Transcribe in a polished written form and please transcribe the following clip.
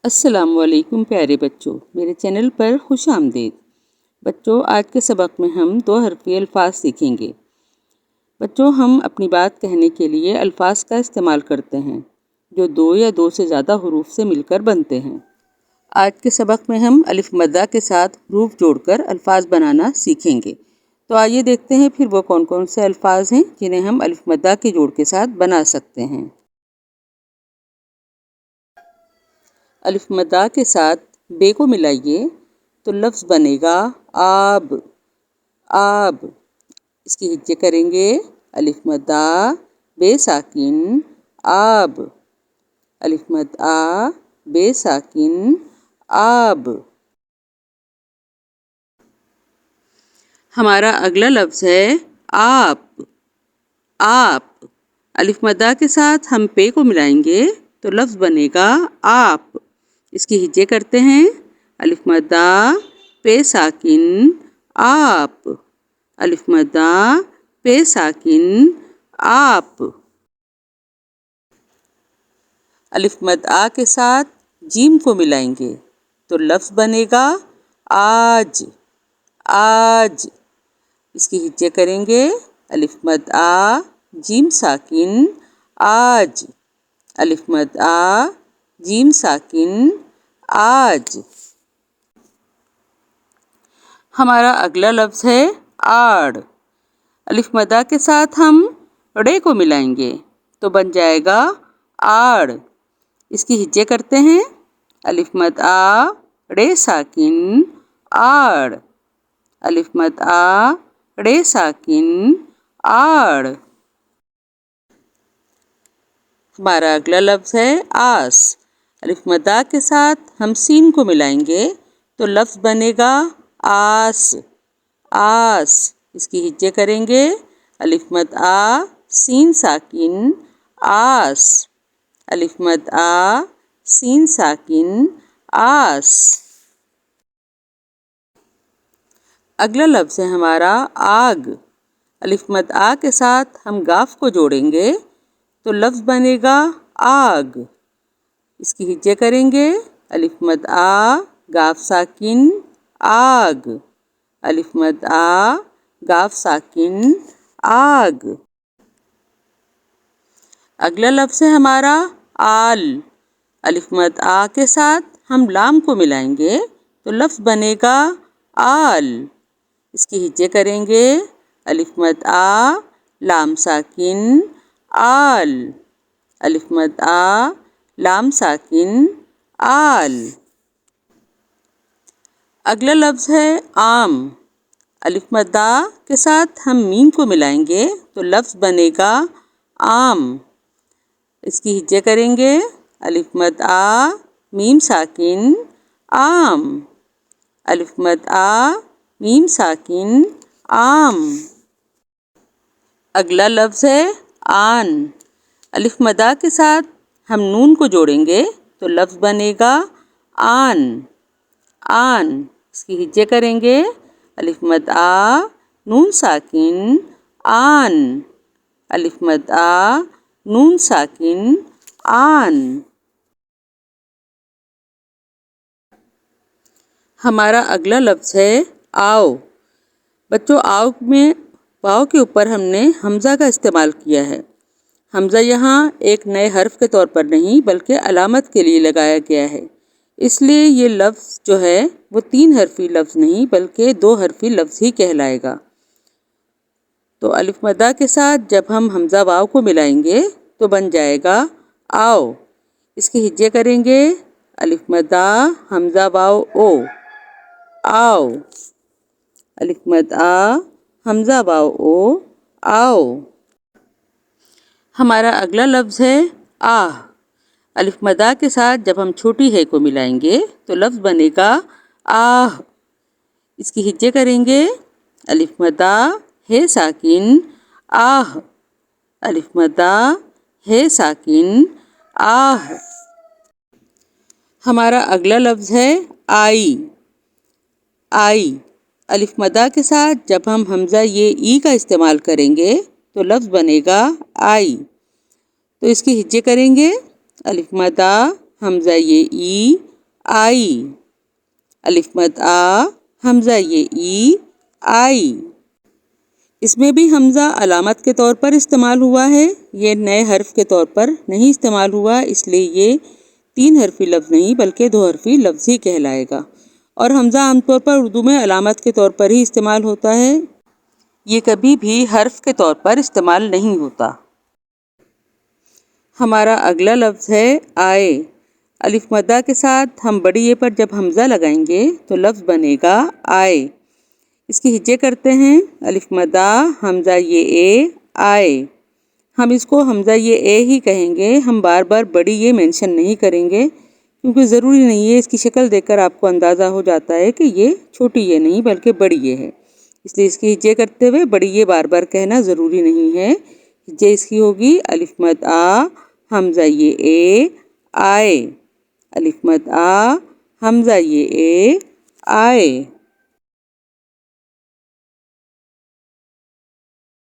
السلام علیکم پیارے بچوں، میرے چینل پر خوش آمدید۔ بچوں، آج کے سبق میں ہم 2 حرفی الفاظ سیکھیں گے۔ بچوں، ہم اپنی بات کہنے کے لیے الفاظ کا استعمال کرتے ہیں جو 2 یا 2 سے زیادہ حروف سے مل کر بنتے ہیں۔ آج کے سبق میں ہم الف مدہ کے ساتھ حروف جوڑ کر الفاظ بنانا سیکھیں گے۔ تو آئیے دیکھتے ہیں پھر وہ کون کون سے الفاظ ہیں جنہیں ہم الف مدہ کے جوڑ کے ساتھ بنا سکتے ہیں۔ الف مدہ کے ساتھ بے کو ملائیے تو لفظ بنے گا آب۔ آب، اس کی ہجے کریں گے الف مدہ بے ساکن آب۔ الف مدہ بے ساکن آب۔ ہمارا اگلا لفظ ہے آپ۔ آپ، الف مدہ کے ساتھ ہم پے کو ملائیں گے تو لفظ بنے گا آپ۔ اس کی ہجے کرتے ہیں الف مدہ پے ساکن آپ۔ الف مدہ پے ساکن آپ۔ الف مد آ کے ساتھ جیم کو ملائیں گے تو لفظ بنے گا آج۔ آج، اس کی ہجے کریں گے الف مد آ جیم ساکن آج۔ الف مد آ جیم ساکن آج۔ ہمارا اگلا لفظ ہے آڑ۔ الف مدہ کے ساتھ ہم ڑے کو ملائیں گے تو بن جائے گا آڑ۔ اس کی ہجے کرتے ہیں الف مد آ ڑے ساکن آڑ۔ الف مد آ ڑے ساکن آڑ۔ ہمارا اگلا لفظ ہے آس۔ الف مدہ کے ساتھ ہم سین کو ملائیں گے تو لفظ بنے گا آس۔ آس، اس کی ہجے کریں گے الف مد آ سین ساکن آس۔ الف مد آ سین ساکن آس۔ اگلا لفظ ہے ہمارا آگ۔ الف مد آ کے ساتھ ہم گاف کو جوڑیں گے تو لفظ بنے گا آگ۔ اس کی ہجے کریں گے الف مد آ گاف ساکن آگ۔ الف مد آ گاف ساکن آگ۔ اگلا لفظ ہے ہمارا آل۔ الف مد آ کے ساتھ ہم لام کو ملائیں گے تو لفظ بنے گا آل۔ اس کی ہجے کریں گے الف مد آ لام ساکن آل۔ الف مد آ لام ساکن آل۔ اگلا لفظ ہے آم۔ الف مد آ کے ساتھ ہم میم کو ملائیں گے تو لفظ بنے گا آم۔ اس کی ہجے کریں گے الف مد آ میم ساکن آم۔ الف مد آ میم ساکن آم۔ اگلا لفظ ہے آن۔ الف مد آ کے ساتھ ہم نون کو جوڑیں گے تو لفظ بنے گا آن۔ آن، اس کی ہجے کریں گے الف مد آ نون ساکن آن۔ الف مد آ نون ساکن آن۔ ہمارا اگلا لفظ ہے آؤ۔ بچوں، آؤ میں واؤ کے اوپر ہم نے حمزہ کا استعمال کیا ہے۔ حمزہ یہاں ایک نئے حرف کے طور پر نہیں بلکہ علامت کے لیے لگایا گیا ہے، اس لیے یہ لفظ جو ہے وہ 3 حرفی لفظ نہیں بلکہ 2 حرفی لفظ ہی کہلائے گا۔ تو الف مدہ کے ساتھ جب ہم حمزہ واؤ کو ملائیں گے تو بن جائے گا آؤ۔ اس کی ہجے کریں گے الف مدہ حمزہ واؤ او، آؤ۔ الف مد آ حمزہ واؤ او، آؤ۔ ہمارا اگلا لفظ ہے آہ۔ الف مدہ کے ساتھ جب ہم چھوٹی ہے کو ملائیں گے تو لفظ بنے گا آہ۔ اس کی ہجے کریں گے الف مدہ ہے ساکن آہ۔ الف مدہ ہے ساکن آہ۔ ہمارا اگلا لفظ ہے آئی۔ آئی، الف مدہ کے ساتھ جب ہم حمزہ یہ ای کا استعمال کریں گے تو لفظ بنے گا آئی۔ تو اس کی ہجے کریں گے الف مدہ حمزہ یہ ای آئی، الف مد آ، حمزہ یہ ای، آئی۔ اس میں بھی حمزہ علامت کے طور پر استعمال ہوا ہے، یہ نئے حرف کے طور پر نہیں استعمال ہوا، اس لیے یہ 3 حرفی لفظ نہیں بلکہ 2 حرفی لفظ ہی کہلائے گا۔ اور حمزہ عام طور پر اردو میں علامت کے طور پر ہی استعمال ہوتا ہے، یہ کبھی بھی حرف کے طور پر استعمال نہیں ہوتا۔ ہمارا اگلا لفظ ہے آئے۔ الف مدہ کے ساتھ ہم بڑی اے پر جب حمزہ لگائیں گے تو لفظ بنے گا آئے۔ اس کی ہجے کرتے ہیں، الف مدہ حمزہ یہ اے، آئے۔ ہم اس کو حمزہ یہ اے ہی کہیں گے، ہم بار بار بڑی اے مینشن نہیں کریں گے، کیونکہ ضروری نہیں ہے، اس کی شکل دیکھ کر آپ کو اندازہ ہو جاتا ہے کہ یہ چھوٹی اے نہیں بلکہ بڑی اے ہے، اس لیے اس کی ہجے کرتے ہوئے بڑی اے بار بار کہنا ضروری نہیں ہے۔ ہجے اس کی ہوگی الف مد آ، حمزہ یہ اے، آئے، الف مد آ، حمزہ یہ اے، آئے۔